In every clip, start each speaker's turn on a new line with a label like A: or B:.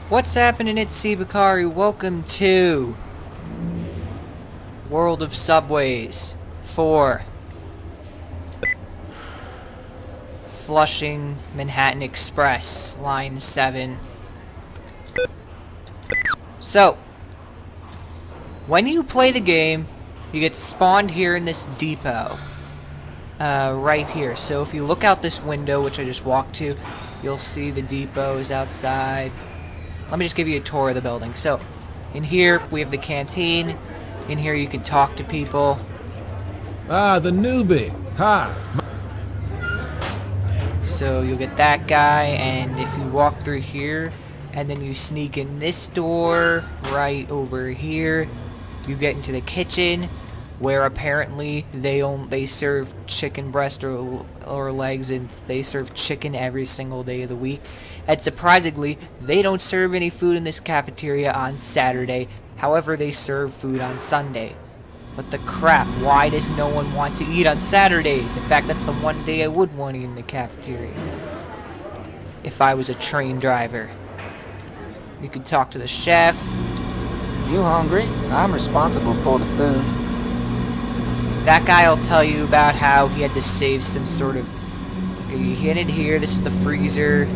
A: What's happening at Bakari? Welcome to World of Subways for Flushing Manhattan Express, Line 7. So, when you play the game, you get spawned here in this depot. Right here. So if you look out this window, which I just walked to, you'll see the depot is outside. Let me just give you a tour of the building. So, in here, we have the canteen. In here, you can talk to people.
B: Ah, the newbie. Hi.
A: So, you'll get that guy, and if you walk through here, and then you sneak in this door, right over here, you get into the kitchen, where apparently they serve chicken breast or legs, and they serve chicken every single day of the week. And surprisingly, they don't serve any food in this cafeteria on Saturday. However, they serve food on Sunday. What the crap? Why does no one want to eat on Saturdays? In fact, that's the one day I would want to eat in the cafeteria. If I was a train driver. You could talk to the chef.
C: You hungry? I'm responsible for the food.
A: That guy will tell you about how he had to save some sort of... Okay, you hit it here. This is the freezer.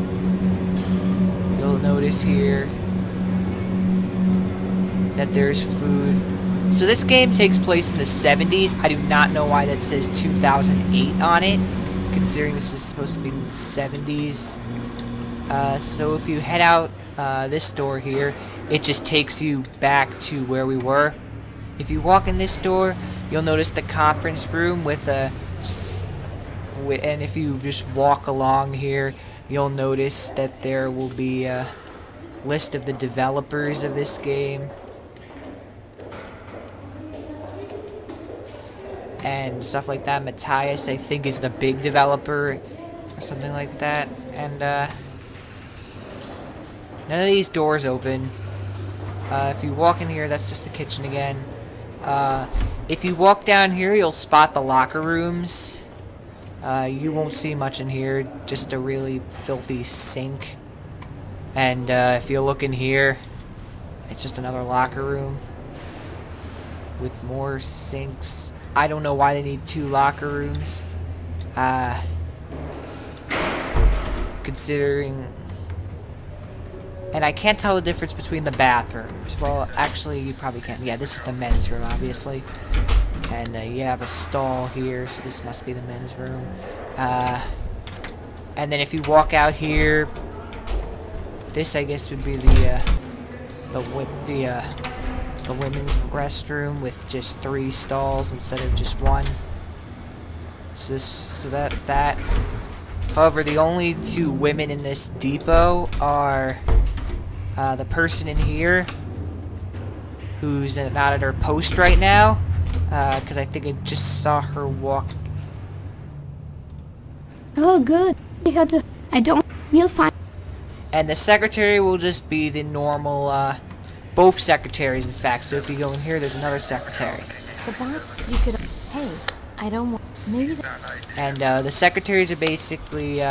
A: You'll notice here that there's food. So this game takes place in the 70s. I do not know why that says 2008 on it, considering this is supposed to be in the 70s. So if you head out this door here, it just takes you back to where we were. If you walk in this door, you'll notice the conference room with a... and if you just walk along here, you'll notice that there will be a list of the developers of this game. And stuff like that. Matthias, I think, is the big developer, or something like that. And, none of these doors open. If you walk in here, that's just the kitchen again. If you walk down here, you'll spot the locker rooms. You won't see much in here, just a really filthy sink. And if you look in here, it's just another locker room with more sinks. I don't know why they need 2 locker rooms. Considering... And I can't tell the difference between the bathrooms. Well, actually, you probably can't. Yeah, this is the men's room, obviously. And you have a stall here, so this must be the men's room. And then if you walk out here, this I guess would be the women's restroom with just 3 stalls instead of just 1. So that's that. However, the only 2 women in this depot are the person in here who's not at her post right now. Because I think I just saw her walk.
D: Oh, good. You had to... You'll find...
A: And the secretary will just be the normal, both secretaries, in fact. So if you go in here, there's another secretary.
D: The bar... You could... Hey, I don't want... Maybe...
A: And, the secretaries are basically,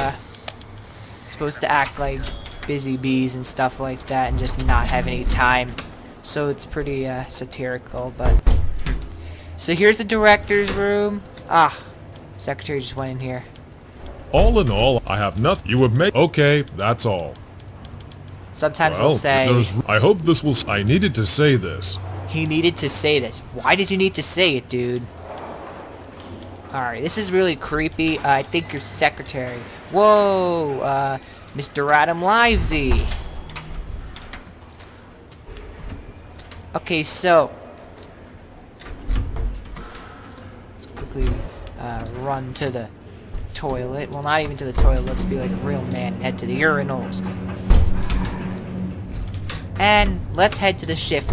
A: supposed to act like busy bees and stuff like that and just not have any time. So it's pretty, satirical, but... So here's the director's room. Secretary just went in here.
B: All in all, I have nothing. You would make... Okay, that's all.
A: Sometimes he'll say...
B: I hope this will... I needed to say this.
A: He needed to say this. Why did you need to say it, dude? Alright, this is really creepy. I think your secretary. Whoa, Mr. Adam Livesey. Okay, so... Let's quickly run to the toilet. Well, not even to the toilet. Let's be like a real man and head to the urinals. And let's head to the shift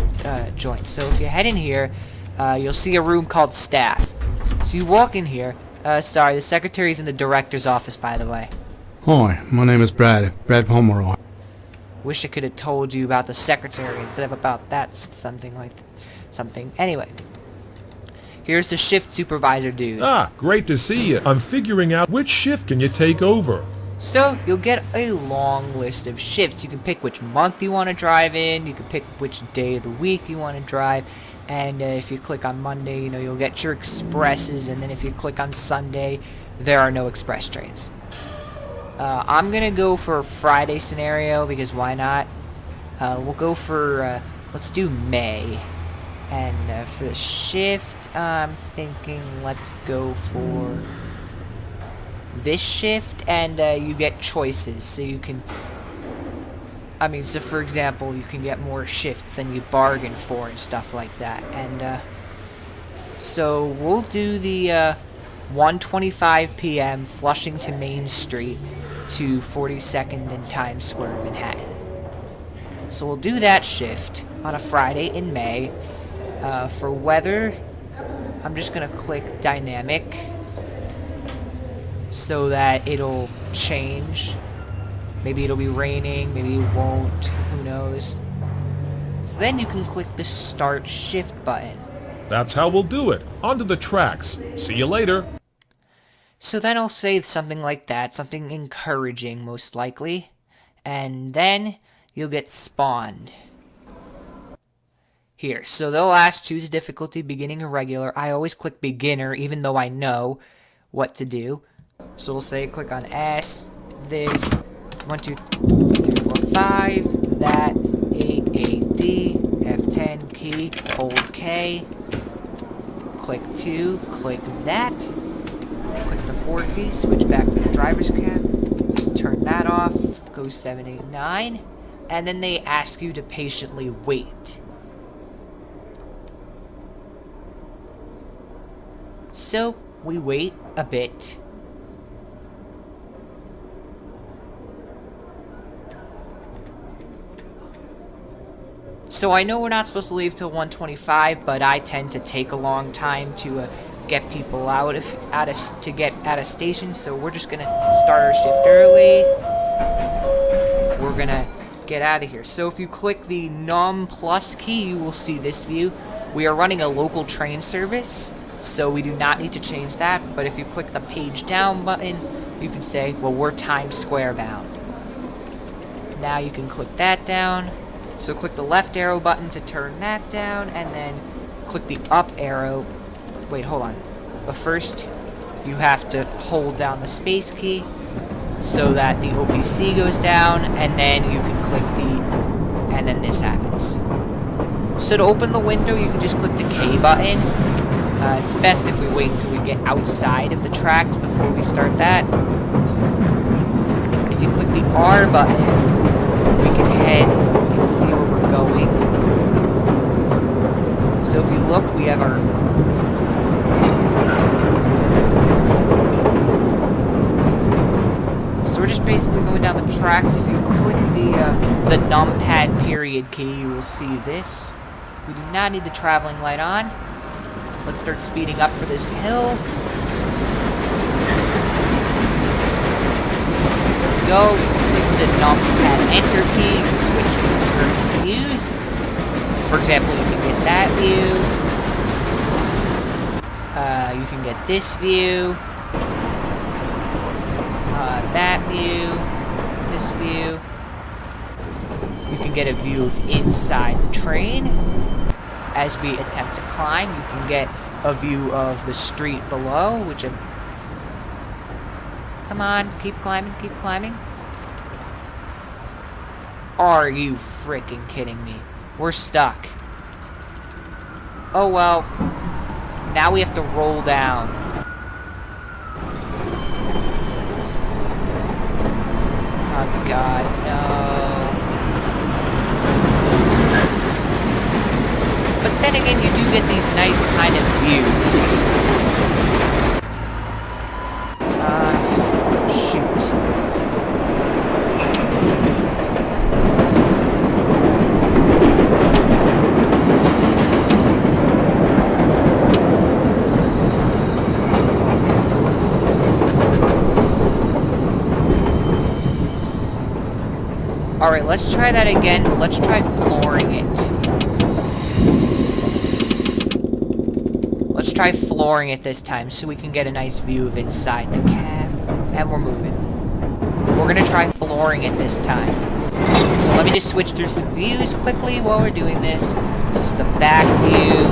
A: joint. So if you head in here, you'll see a room called staff. So you walk in here. Sorry, the secretary's in the director's office, by the way.
E: Hi, my name is Brad Pomeroy.
A: Wish I could have told you about the secretary instead of about that something. Anyway, here's the shift supervisor dude.
B: Ah, great to see you. I'm figuring out which shift can you take over.
A: So you'll get a long list of shifts. You can pick which month you want to drive in, you can pick which day of the week you want to drive, and if you click on Monday, you know, you'll get your expresses, and then if you click on Sunday, there are no express trains. I'm gonna go for a Friday scenario, because why not? We'll go for, let's do May. And for the shift, I'm thinking let's go for this shift, and you get choices, so you can, so for example, you can get more shifts than you bargain for and stuff like that. And so we'll do the 1:25 p.m. Flushing to Main Street to 42nd and Times Square, Manhattan. So we'll do that shift on a Friday in May. For weather, I'm just gonna click dynamic so that it'll change. Maybe it'll be raining, maybe it won't, who knows. So then you can click the start shift button.
B: That's how we'll do it. Onto the tracks. See you later.
A: So then I'll say something like that, something encouraging most likely, and then you'll get spawned. Here, so they'll ask choose difficulty, beginning or regular. I always click beginner even though I know what to do. So we'll say click on S, this, 1, 2, 3, 4, 5, that, A, D, F10, key, hold K, click 2, click that, click the 4 key, switch back to the driver's cab, turn that off, go 7, 8, 9, and then they ask you to patiently wait. So, we wait a bit. So I know we're not supposed to leave till 1:25, but I tend to take a long time to get people out of stations, so we're just gonna start our shift early. We're gonna get out of here. So if you click the num plus key, you will see this view. We are running a local train service, so we do not need to change that, but if you click the page down button, you can say, well, we're Times Square bound. Now you can click that down. So click the left arrow button to turn that down, and then click the up arrow. Wait, hold on. But first, you have to hold down the space key so that the OPC goes down, and then you can click and then this happens. So to open the window, you can just click the K button. It's best if we wait until we get outside of the tracks before we start that. If you click the R button, we can see where we're going. So if you look, we have our so we're just basically going down the tracks. If you click the numpad period key, you will see this. We do not need the traveling light on. Let's start speeding up for this hill. Go. Click the numpad enter key. You can switch to certain views. For example, you can get that view. You can get this view. That view. This view. You can get a view of inside the train. As we attempt to climb, you can get a view of the street below, which come on, keep climbing, keep climbing. Are you freaking kidding me? We're stuck. Oh well. Now we have to roll down. Oh god, no. But then again, you do get these nice kind of views. Shoot. Alright, let's try that again, but let's try flooring it. Let's try flooring it this time so we can get a nice view of inside the cab. And we're moving. we're gonna try flooring it this time. So let me just switch through some views quickly while we're doing this. This is the back view.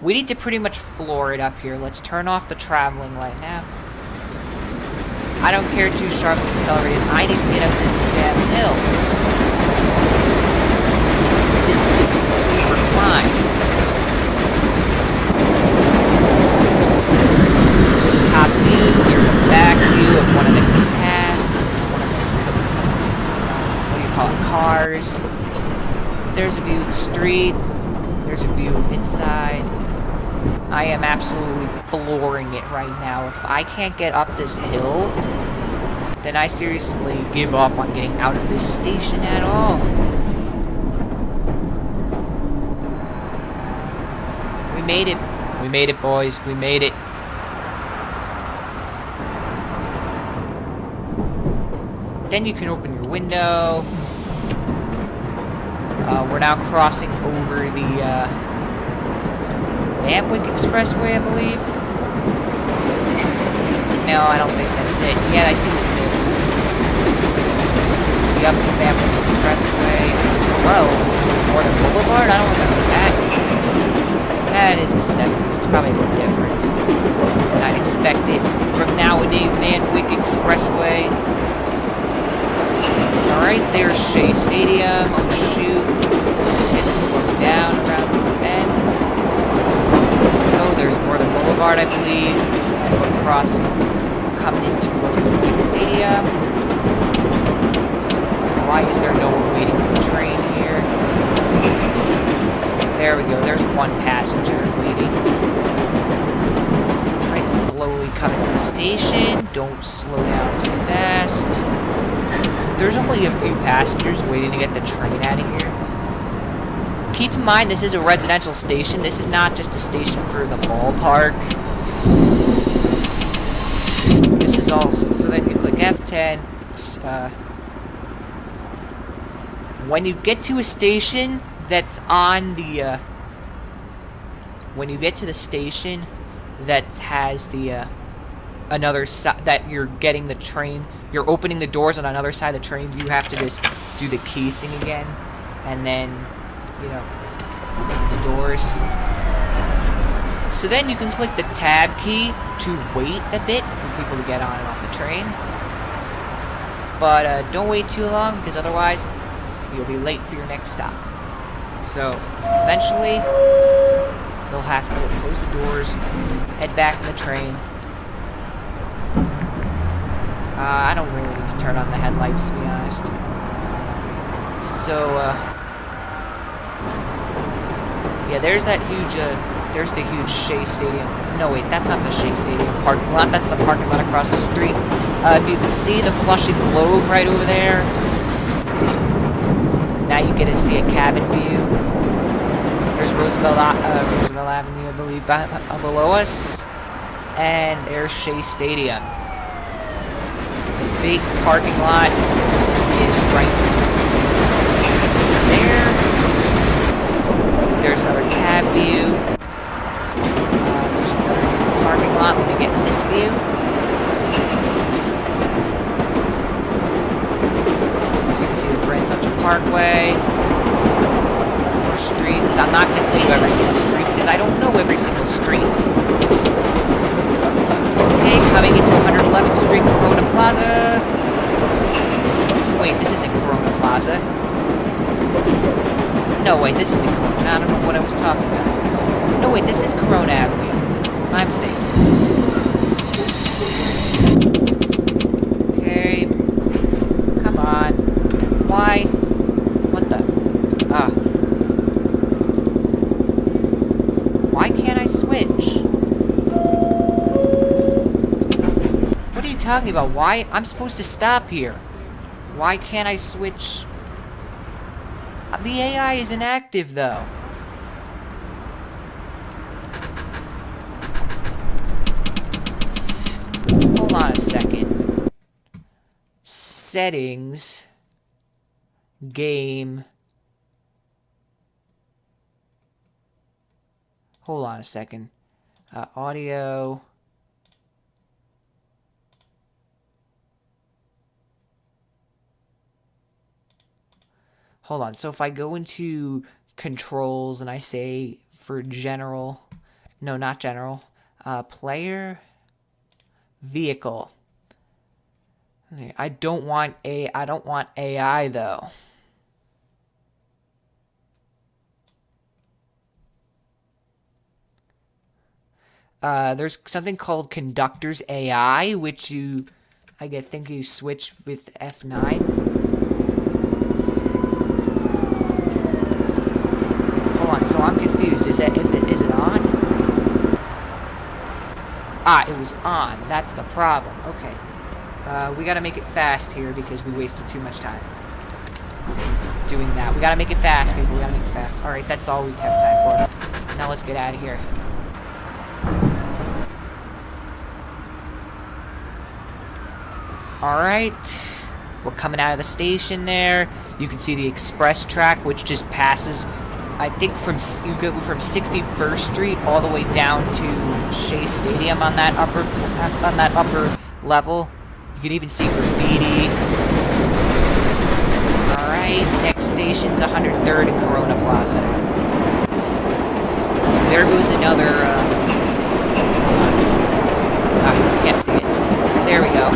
A: We need to pretty much floor it up here. Let's turn off the traveling light now. I don't care too sharply accelerated. I need to get up this damn hill. This is a super climb. Top view, there's a back view of one of the what do you call it, cars. There's a view of the street. There's a view of inside. I am absolutely flooring it right now. If I can't get up this hill, then I seriously give up on getting out of this station at all. We made it. We made it, boys. We made it. Then you can open your window. We're now crossing over the Amwick Expressway, I believe. No, I don't think that's it. Yeah, I think that's it. The Amwick Expressway. It's a 12. Northern Boulevard? I don't remember that. That is the 70s. It's probably a bit different than I'd expect it from nowadays Van Wyck Expressway. Alright, there's Shea Stadium. Oh shoot. Let's get to slow down around these bends. Oh, there's Northern Boulevard, I believe. And we're crossing, coming into Willets Point Stadium. Why is there no one waiting for the train here? There we go, there's one passenger waiting. Alright, slowly coming to the station. Don't slow down too fast. There's only a few passengers waiting to get the train out of here. Keep in mind, this is a residential station. This is not just a station for the ballpark. This is all... So then you click F10. When you get to a station that's on the... when you get to the station that has the... another side... that you're getting the train... You're opening the doors on another side of the train. You have to just do the key thing again. And then... you know, the doors. So then you can click the tab key to wait a bit for people to get on and off the train. But don't wait too long, because otherwise you'll be late for your next stop. So eventually you'll have to close the doors, head back in the train. I don't really need to turn on the headlights, to be honest. So yeah, there's that huge, there's the huge Shea Stadium. No, wait, that's not the Shea Stadium parking lot. That's the parking lot across the street. If you can see the Flushing Globe right over there. Now you get to see a cabin view. There's Roosevelt Avenue, I believe, below us. And there's Shea Stadium. The big parking lot is right there. There's another cab view. There's another parking lot. Let me get this view. So you can see the Grand Central Parkway. More streets. I'm not going to tell you every single street because I don't know every single street. Okay, coming into 111th Street, Corona Plaza. Wait, this isn't Corona Plaza. No, wait, this isn't Corona. I don't know what I was talking about. No, wait, this is Corona Avenue. My mistake. Okay. Come on. Why? What the? Why can't I switch? What are you talking about? Why? I'm supposed to stop here. Why can't I switch? The AI is inactive, though. Hold on a second. Settings. Game. Hold on a second. Audio. Hold on. So if I go into controls and I say for general, no, not general, player, vehicle. I don't want AI though. There's something called Conductor's AI, which think you switch with F9. Hold on, so I'm confused. Is it on? Ah, it was on. That's the problem. Okay. We gotta make it fast here because we wasted too much time doing that. We gotta make it fast, people. We gotta make it fast. Alright, that's all we have time for. Now let's get out of here. Alright. We're coming out of the station there. You can see the express track, which just passes, I think, you go from 61st Street all the way down to Shea Stadium on that upper level. You can even see graffiti. Alright, next station's 103rd and Corona Plaza. There goes another, you can't see it. There we go.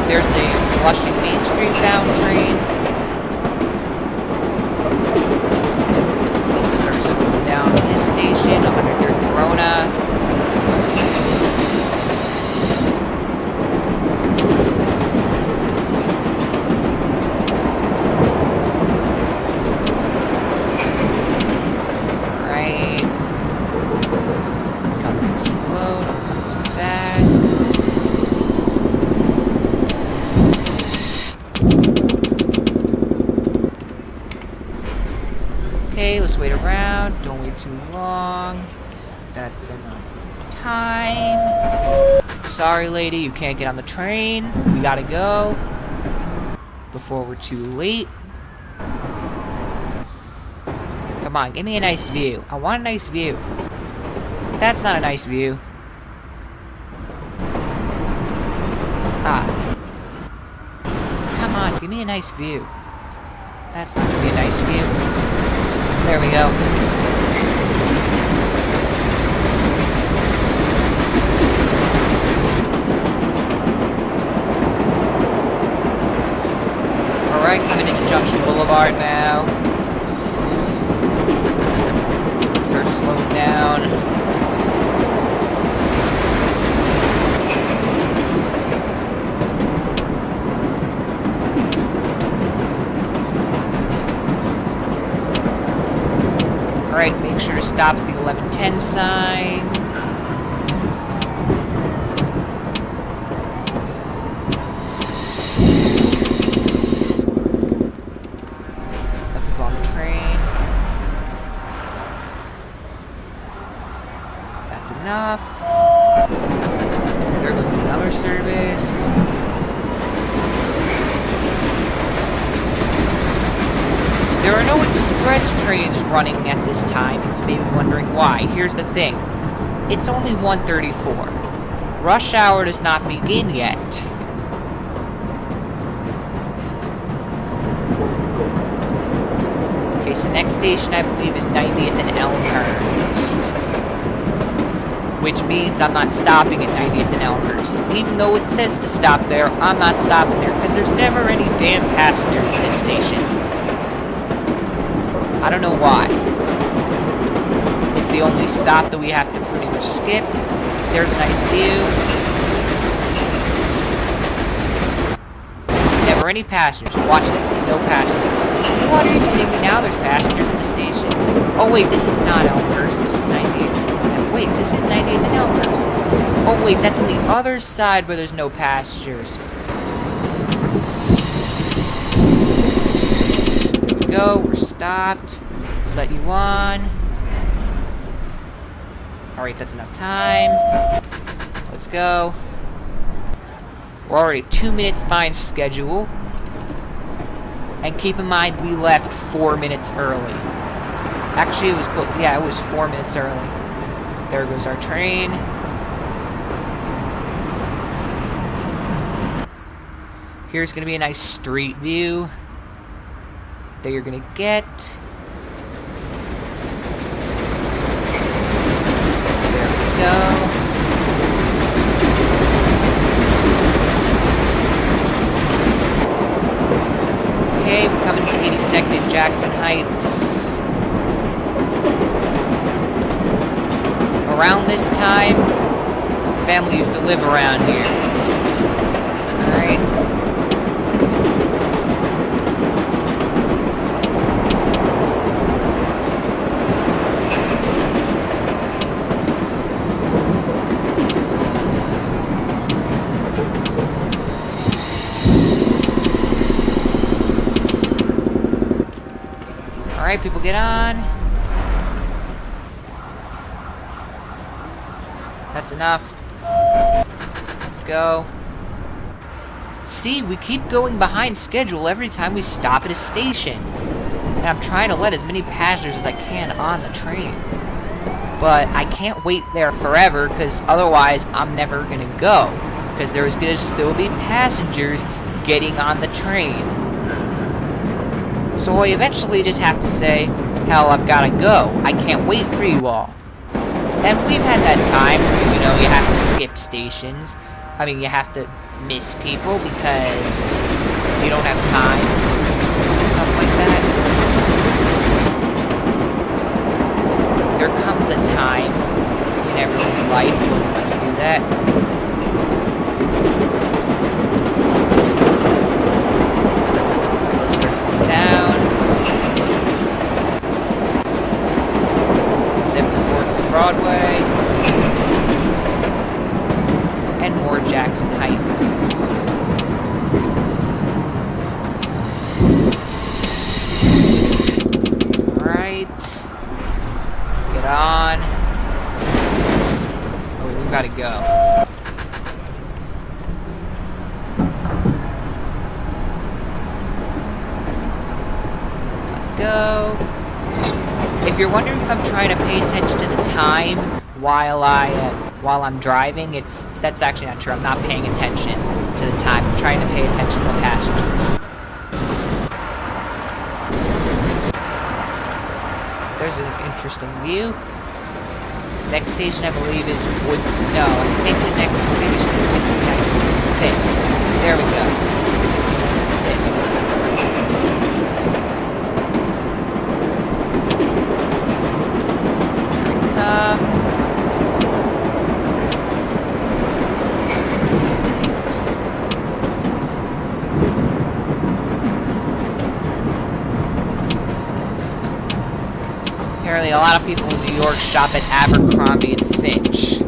A: There's a Flushing Main Street bound train. Let's start slowing down at this station, 103rd Corona. Okay, let's wait around. Don't wait too long. That's enough time. Sorry, lady, you can't get on the train. We gotta go before we're too late. Come on, give me a nice view. I want a nice view. That's not a nice view. Ah. Come on, give me a nice view. That's not gonna be a nice view. There we go. Alright, coming into Junction Boulevard now. Start slowing down. Alright, make sure to stop at the 1110 sign. Let people on the train. That's enough. There goes another service. There are no express trains running at this time, and you may be wondering why. Here's the thing. It's only 1:34. Rush hour does not begin yet. Okay, so next station I believe is 90th and Elmhurst. Which means I'm not stopping at 90th and Elmhurst. Even though it says to stop there, I'm not stopping there, because there's never any damn passengers at this station. I don't know why. It's the only stop that we have to pretty much skip. There's a nice view. Never any passengers. Watch this. No passengers. What, are you kidding me? Now there's passengers at the station. Oh wait, this is not Elmhurst. This is 90th. Wait, this is 90th and Elmhurst. Oh wait, that's on the other side where there's no passengers. Go, we're stopped. Let you on. Alright, that's enough time. Let's go. We're already 2 minutes behind schedule. And keep in mind, we left 4 minutes early. Actually, it was close. Yeah, it was 4 minutes early. There goes our train. Here's gonna be a nice street view that you're gonna get. There we go. Okay, we're coming into 82nd and Jackson Heights. Around this time, family used to live around here. Alright. Alright, people, get on. That's enough. Let's go. See, we keep going behind schedule every time we stop at a station. And I'm trying to let as many passengers as I can on the train. But I can't wait there forever, because otherwise I'm never gonna go. Because there's gonna still be passengers getting on the train. So I eventually just have to say, hell, I've gotta go. I can't wait for you all. And we've had that time where, you know, you have to skip stations. I mean, you have to miss people because you don't have time. Stuff like that. There comes the time in everyone's life when you must do that. Alright, let's start slowing down. 74th Broadway. And more Jackson Heights. Alright. Get on. Oh, we gotta go. Let's go. If you're wondering if I'm trying to pay attention to the time while I'm driving, that's actually not true. I'm not paying attention to the time. I'm trying to pay attention to the passengers. There's an interesting view. Next station, I believe, is Woods. No, I think the next station is 69 Fisk. There we go. 69 Fisk. Apparently, a lot of people in New York shop at Abercrombie and Fitch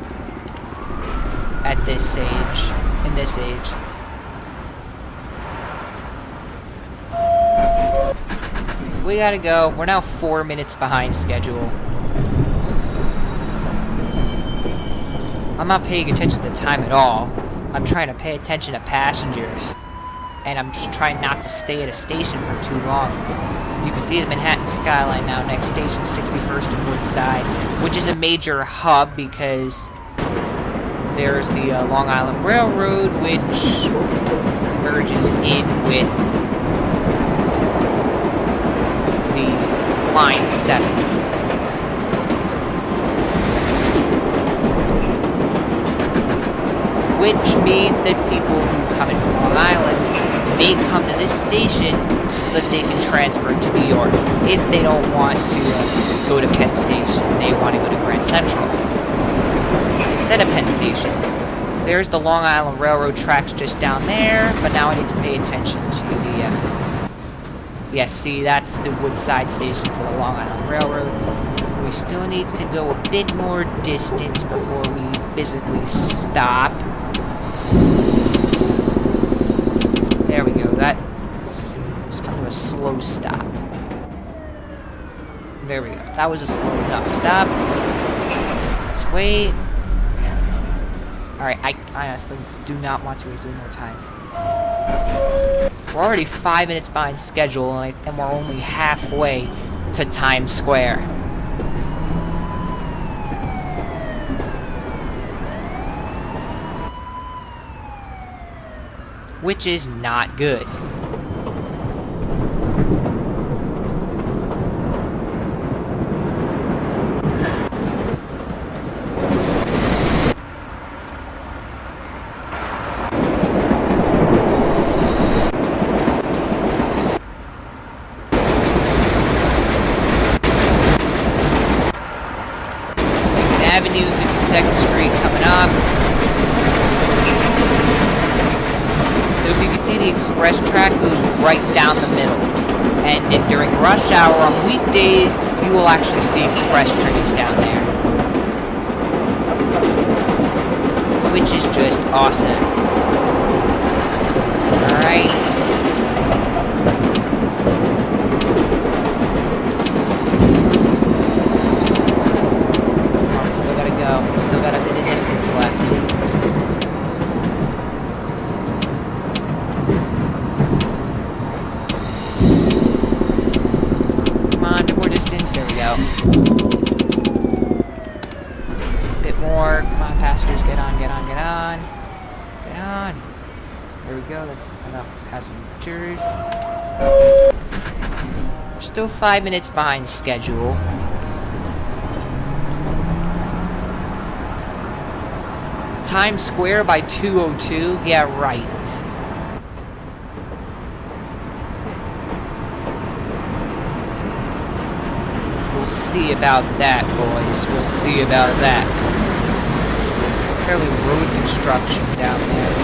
A: at this age. In this age. We gotta go. We're now 4 minutes behind schedule. I'm not paying attention to the time at all. I'm trying to pay attention to passengers. And I'm just trying not to stay at a station for too long. You can see the Manhattan skyline now. Next station, 61st and Woodside, which is a major hub because there's the Long Island Railroad, which merges in with the Line 7. Which means that people who come in from Long Island may come to this station so that they can transfer to New York. If they don't want to go to Penn Station, they want to go to Grand Central. Instead of Penn Station, there's the Long Island Railroad tracks just down there, but now I need to pay attention to the, yes, see, that's the Woodside station for the Long Island Railroad. We still need to go a bit more distance before we physically stop. There we go, let's come to a slow stop. There we go, that was a slow enough stop. Let's wait. Alright, I honestly do not want to waste any more time. We're already 5 minutes behind schedule, and we're only halfway to Times Square. which is not good. Avenue, 52nd Street coming up. So if you can see, the express track goes right down the middle. And during rush hour on weekdays, you will actually see express trains down there. Which is just awesome. Alright. Still gotta go. Still got a bit of distance left. Come on, no more distance. There we go. A bit more. Come on, passengers. Get on, get on, get on. Get on. There we go. That's enough passengers. We're still 5 minutes behind schedule. Times Square by 2:02? Yeah, right. We'll see about that, boys. We'll see about that. Apparently road construction down there.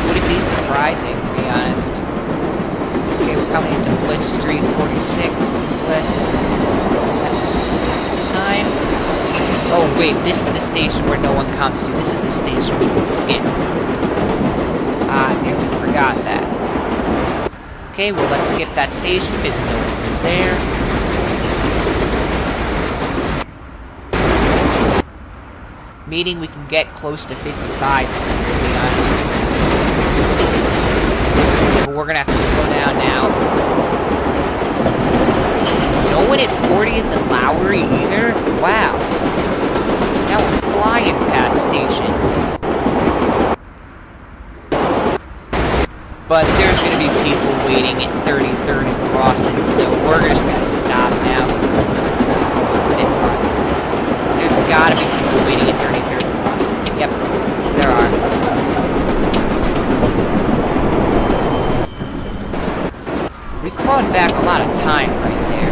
A: Would it be surprising, to be honest? Okay, we're coming into Bliss Street, 46th Bliss. It's time. Oh, wait, this is the station where no one comes to. This is the station we can skip. Ah, I nearly forgot that. Okay, well, let's skip that station because no one is there. Meaning we can get close to 55, to be honest. But we're gonna have to slow down now. No one at 40th and Lowry either? Wow. Now we're flying past stations. But there's gonna be people waiting at 33rd and Rawson, so we're just gonna stop now. A bit far. There's gotta be people waiting at 33rd and Rawson. Yep, there are. We clawed back a lot of time right there.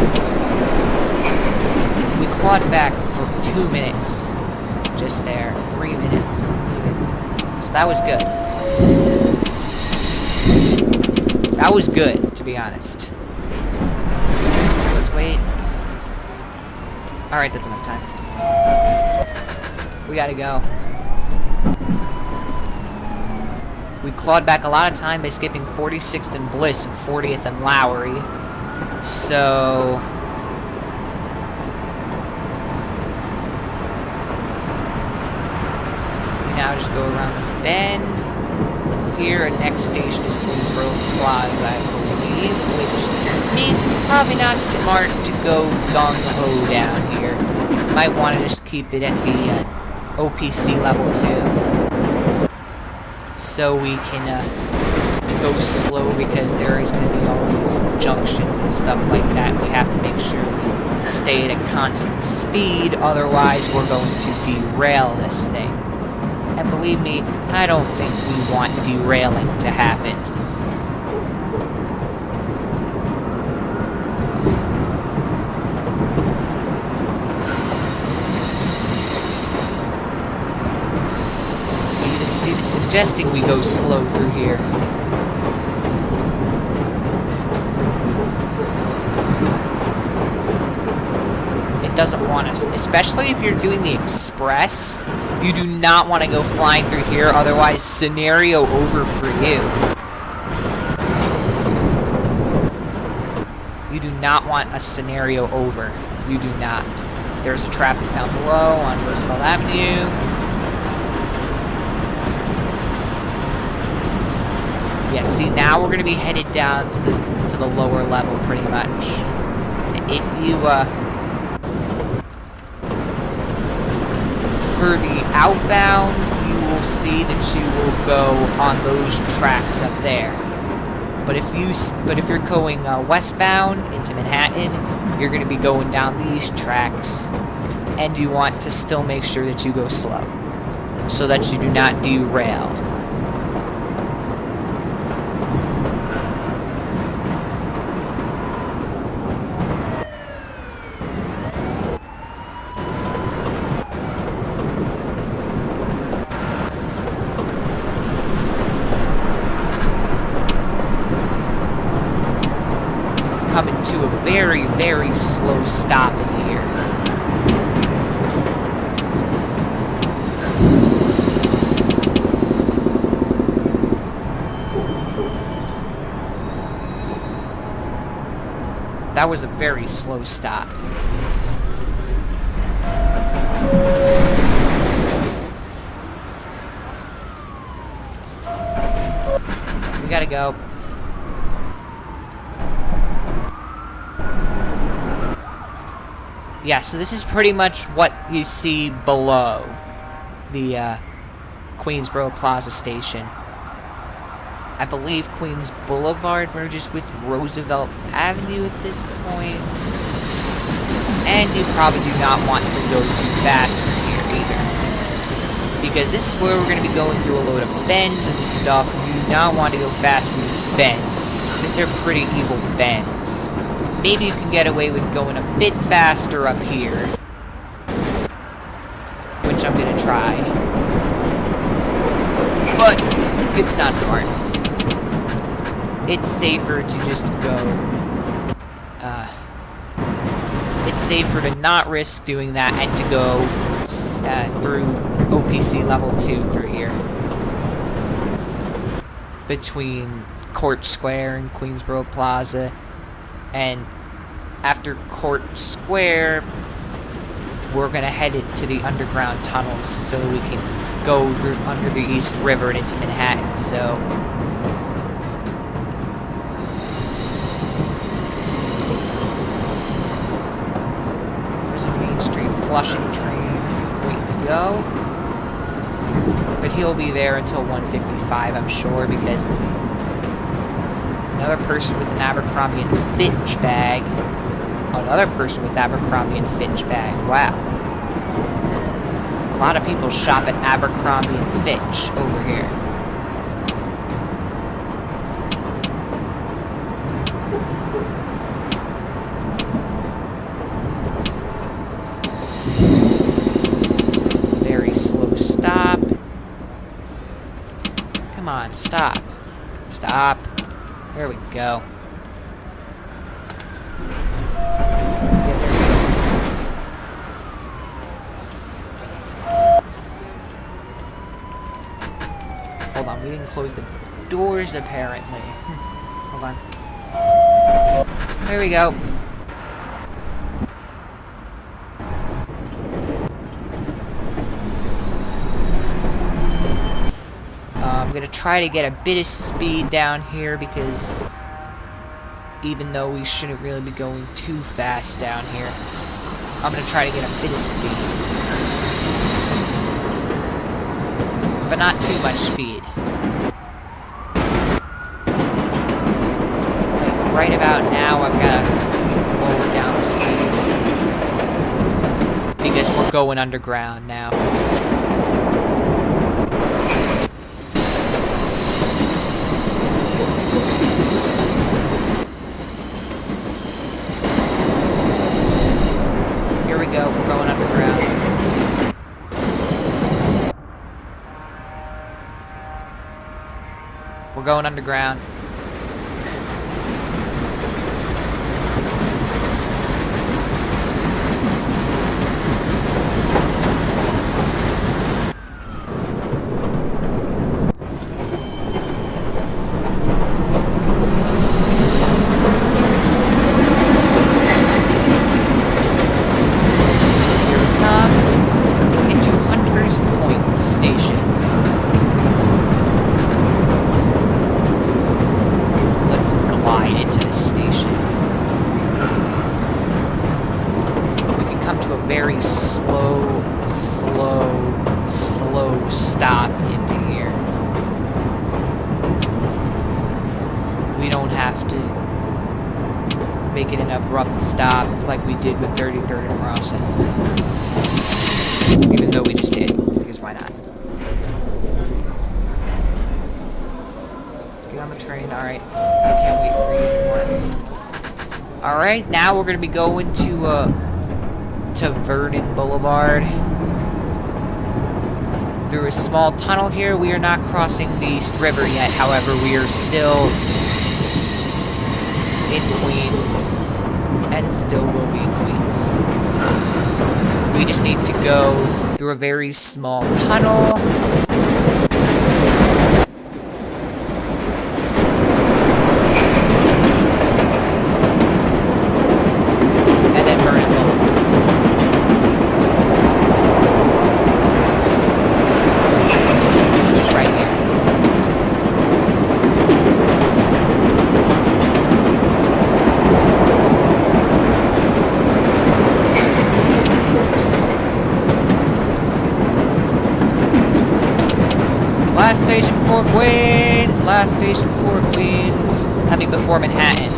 A: We clawed back for 2 minutes. Just there. 3 minutes. So that was good. That was good, to be honest. Let's wait. Alright, that's enough time. We gotta go. We clawed back a lot of time by skipping 46th and Bliss and 40th and Lowry. So... we now just go around this bend. Here, our next station is Queensboro Plaza, I believe, which means it's probably not smart to go gung-ho down here. You might want to just keep it at the OPC level 2. So we can go slow because there is going to be all these junctions and stuff like that. We have to make sure we stay at a constant speed, otherwise we're going to derail this thing. And believe me, I don't think we want derailing to happen. See, this is even suggesting we go slow through here. It doesn't want us, especially if you're doing the express. You do not want to go flying through here, otherwise scenario over for you. You do not want a scenario over. You do not. There's a traffic down below on Roosevelt Avenue. Yeah, see, now we're going to be headed down to the lower level pretty much. If you, For the outbound, you will see that you will go on those tracks up there. But if you're going westbound into Manhattan, you're going to be going down these tracks, and you want to still make sure that you go slow, so that you do not derail. Coming to a very, very slow stop in here. That was a very slow stop. We gotta go. Yeah, so this is pretty much what you see below the Queensboro Plaza station. I believe Queens Boulevard merges with Roosevelt Avenue at this point. And you probably do not want to go too fast in here either, because this is where we're going to be going through a load of bends and stuff, and you do not want to go fast through these bends, because they're pretty evil bends. Maybe you can get away with going a bit faster up here, which I'm gonna try, but it's not smart. It's safer to just go, it's safer to not risk doing that and to go through OPC level 2 through here, between Court Square and Queensboro Plaza. And after Court Square, we're gonna head into the underground tunnels so we can go through under the East River and into Manhattan. So there's a Main Street Flushing train waiting to go, but he'll be there until 1:55, I'm sure, because another person with an Abercrombie and Fitch bag. Another person with Abercrombie and Fitch bag. Wow. A lot of people shop at Abercrombie and Fitch over here. Very slow stop. Come on, stop. Stop. There we go. Yeah, there it is. Hold on, we didn't close the doors apparently. Hold on. There we go. I'm gonna try to get a bit of speed down here, because even though we shouldn't really be going too fast down here, I'm gonna try to get a bit of speed. But not too much speed. Like right about now, I've gotta lower down the speed, because we're going underground now. We're going underground. We're going underground. slow stop into here. We don't have to make it an abrupt stop like we did with 33rd and Rawson. Even though we just did, because why not? Get on the train, alright. I can't wait for you anymore. Alright, now we're gonna be going to Vernon Boulevard. Through a small tunnel here. We are not crossing the East River yet, however, we are still in Queens, and still will be in Queens. We just need to go through a very small tunnel. And then Vernon Boulevard. Which is right here. Last station before Queens! Last station before Queens! I mean, before Manhattan.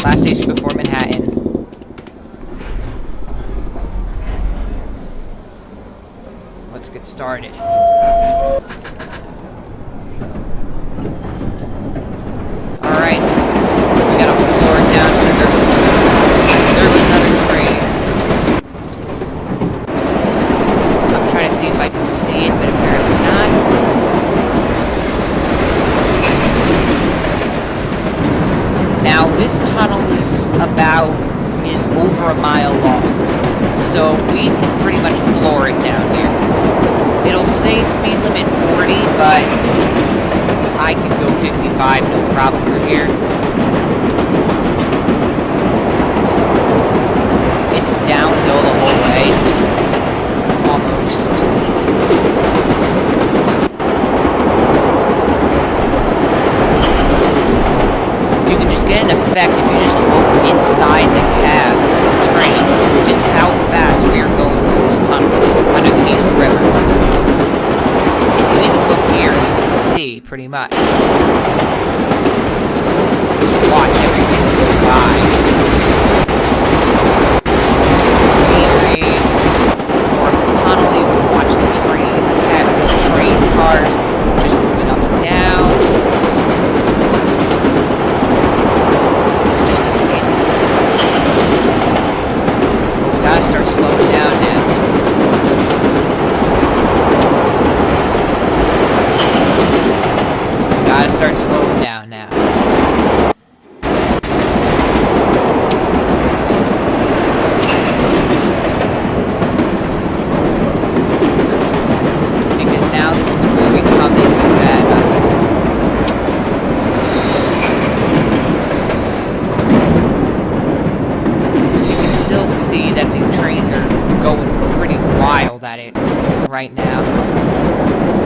A: Last station before Manhattan. Let's get started. Alright. We gotta floor it down. There goes another train. I'm trying to see if I can see it, but apparently not. Now, this tunnel is over a mile long, so we can pretty much floor it down here. It'll say speed limit 40, but I can go 55, no problem through here. It's downhill the whole way. Almost. You can just get an effect if you just look inside the cab of the train, just how fast we are going through this tunnel under the East River. If you even look here, you can see pretty much. Just watch everything go by. The scenery, more of the tunnel, you can watch the train, the train cars just moving up and down. It's just amazing. But we gotta start slowing down now. We gotta start slowing down now. Because now this is where we come into that, still see that the trains are going pretty wild at it right now.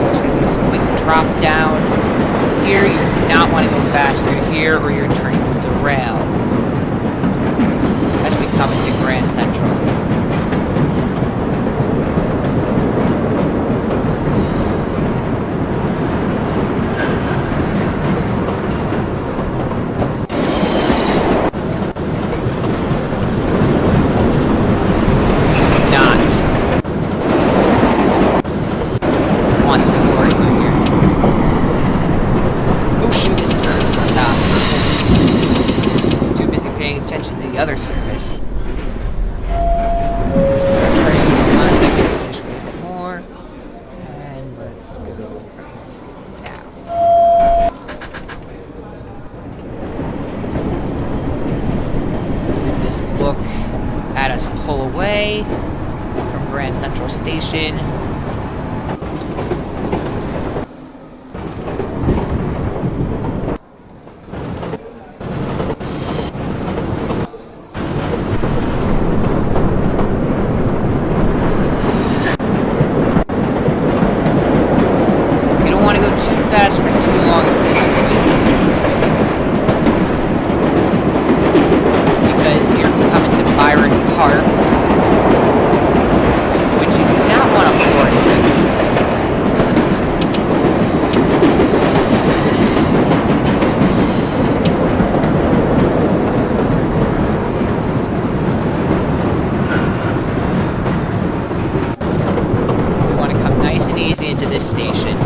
A: There's going to be this quick drop down. Here, you do not want to go faster here or your train will derail. As we come into Grand Central. Other service. There's the train. Hold on a second. Finish a bit more. And let's go right now. Just look at us pull away from Grand Central Station. Fast for too long at this point, because here we come into Byron Park. directly into this station.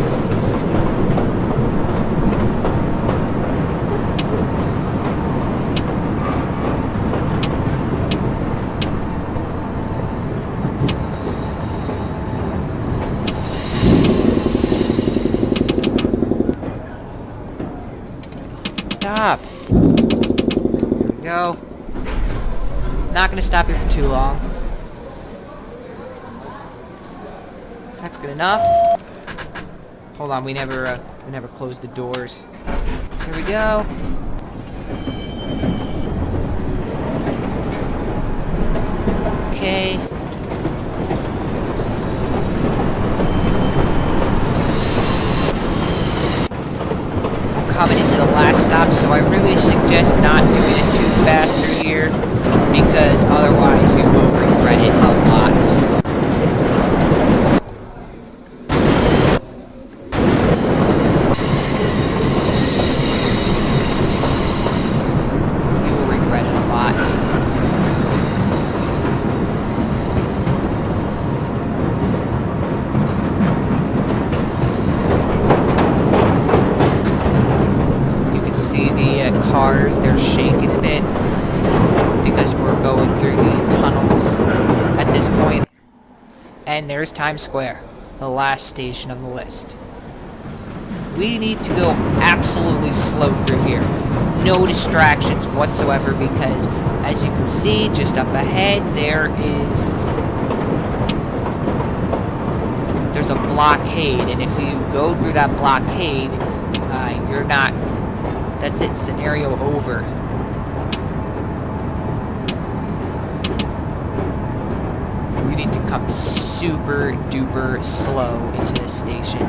A: Stop. There we go. Not gonna stop here for too long. That's good enough. Hold on, we never closed the doors. Here we go. Okay. We're coming into the last stop, so I really suggest not doing it too fast through here, because otherwise you will regret it a lot. Cars, they're shaking a bit because we're going through the tunnels at this point. And there's Times Square, the last station on the list. We need to go absolutely slow through here. No distractions whatsoever, because as you can see just up ahead there's a blockade, and if you go through that blockade, that's it, scenario over. We need to come super duper slow into this station.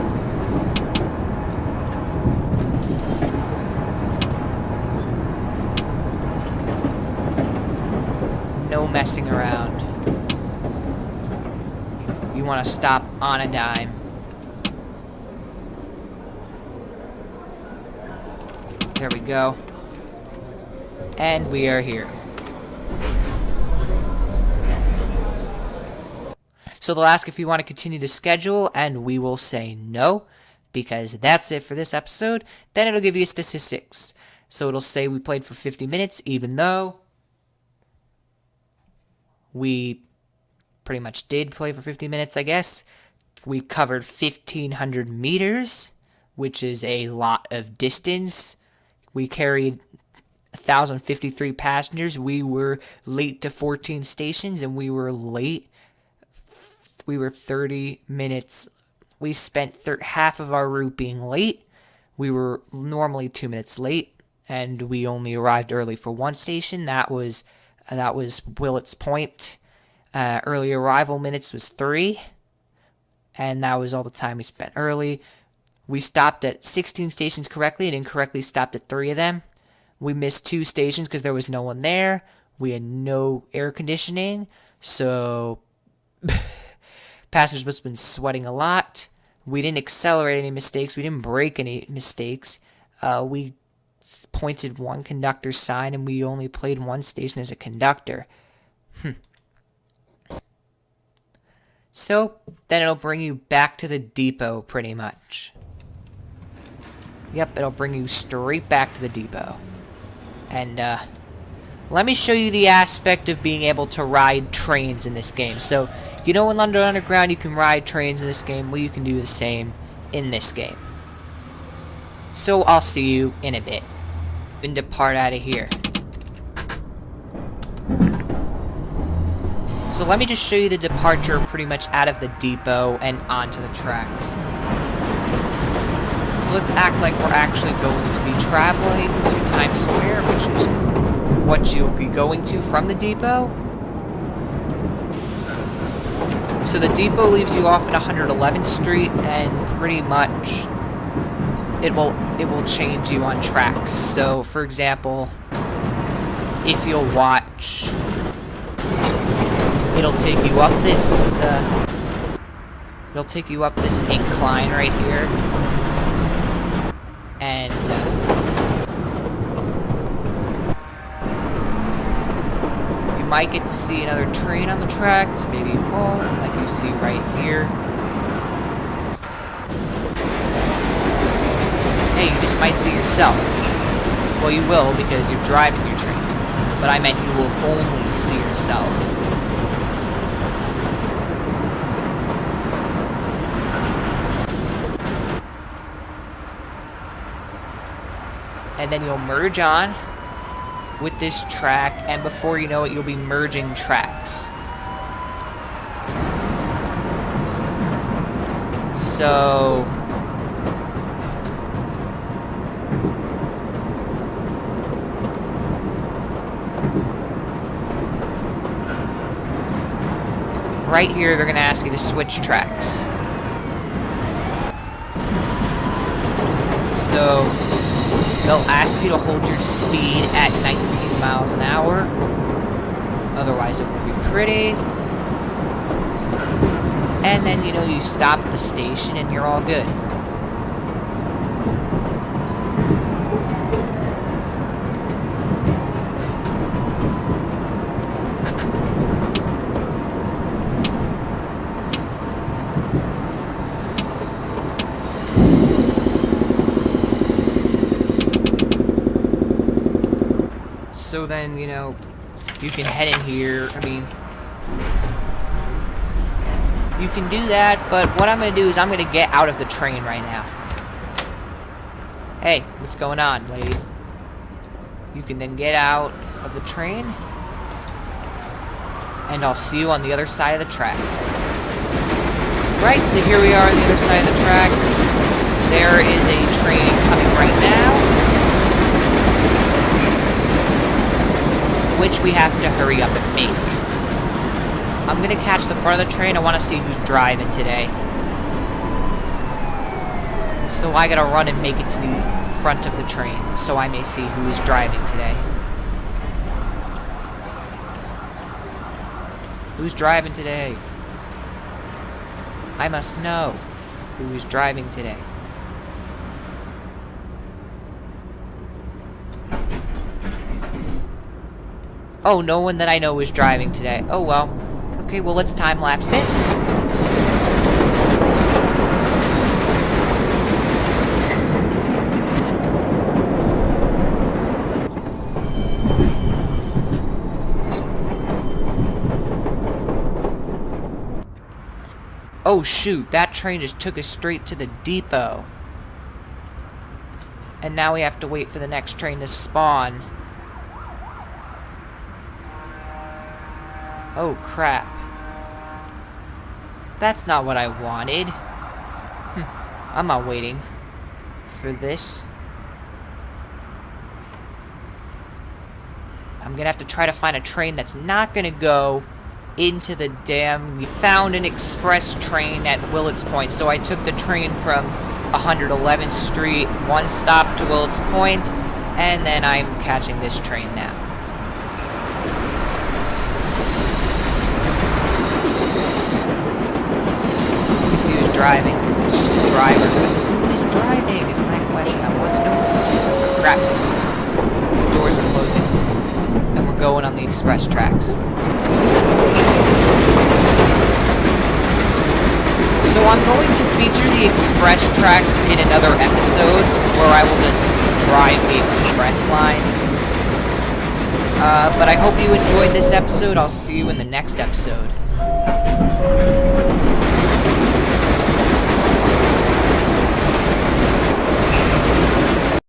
A: No messing around. You want to stop on a dime. There we go. And we are here. So they'll ask if you want to continue the schedule, and we will say no, because that's it for this episode. Then it'll give you statistics. So it'll say we played for 50 minutes, even though we pretty much did play for 50 minutes, I guess. We covered 1,500 meters, which is a lot of distance. We carried 1,053 passengers. We were late to 14 stations, and we were late. We were 30 minutes. We spent half of our route being late. We were normally 2 minutes late, and we only arrived early for one station. That was Willets Point. Early arrival minutes was 3, and that was all the time we spent early. We stopped at 16 stations correctly and incorrectly stopped at 3 of them. We missed 2 stations because there was no one there. We had no air conditioning, so passengers must have been sweating a lot. We didn't accelerate any mistakes. We didn't break any mistakes. We pointed one conductor's sign, and we only played one station as a conductor. So, then it'll bring you back to the depot, pretty much. Yep, it'll bring you straight back to the depot. And, let me show you the aspect of being able to ride trains in this game. So, you know in London Underground you can ride trains in this game? Well, you can do the same in this game. So, I'll see you in a bit. And depart out of here. So let me just show you the departure pretty much out of the depot and onto the tracks. So let's act like we're actually going to be traveling to Times Square, which is what you'll be going to from the depot. So the depot leaves you off at 111th Street, and pretty much it will change you on tracks. So for example, if you'll watch, it'll take you up this incline right here, and you might get to see another train on the tracks, maybe you won't, like you see right here. hey, you just might see yourself. Well, you will because you're driving your train. But I meant you will only see yourself. And then you'll merge on with this track, and before you know it, you'll be merging tracks. So right here, they're gonna ask you to switch tracks. So they'll ask you to hold your speed at 19 miles an hour. Otherwise, it won't be pretty. And then, you know, you stop at the station and you're all good. So then, you know, you can head in here. I mean, you can do that, but what I'm going to do is I'm going to get out of the train right now. Hey, what's going on, lady? You can then get out of the train, and I'll see you on the other side of the track. Right, so here we are on the other side of the tracks. There is a train coming right now, which we have to hurry up and make. I'm gonna catch the front of the train. I want to see who's driving today. So I gotta run and make it to the front of the train, so I may see who is driving today. Who's driving today? I must know who is driving today. Oh, no one that I know is driving today. Oh, well. Okay, well, let's time-lapse this. Oh, shoot. That train just took us straight to the depot. And now we have to wait for the next train to spawn. Oh, crap. That's not what I wanted. I'm not waiting for this. I'm gonna have to try to find a train that's not gonna go into the dam. We found an express train at Willets Point, so I took the train from 111th Street, one stop to Willets Point, and then I'm catching this train now. Let me see who's driving. It's just a driver. Who is driving is my question. I want to know. Crap. The doors are closing. And we're going on the express tracks. So I'm going to feature the express tracks in another episode where I will just drive the express line. But I hope you enjoyed this episode. I'll see you in the next episode.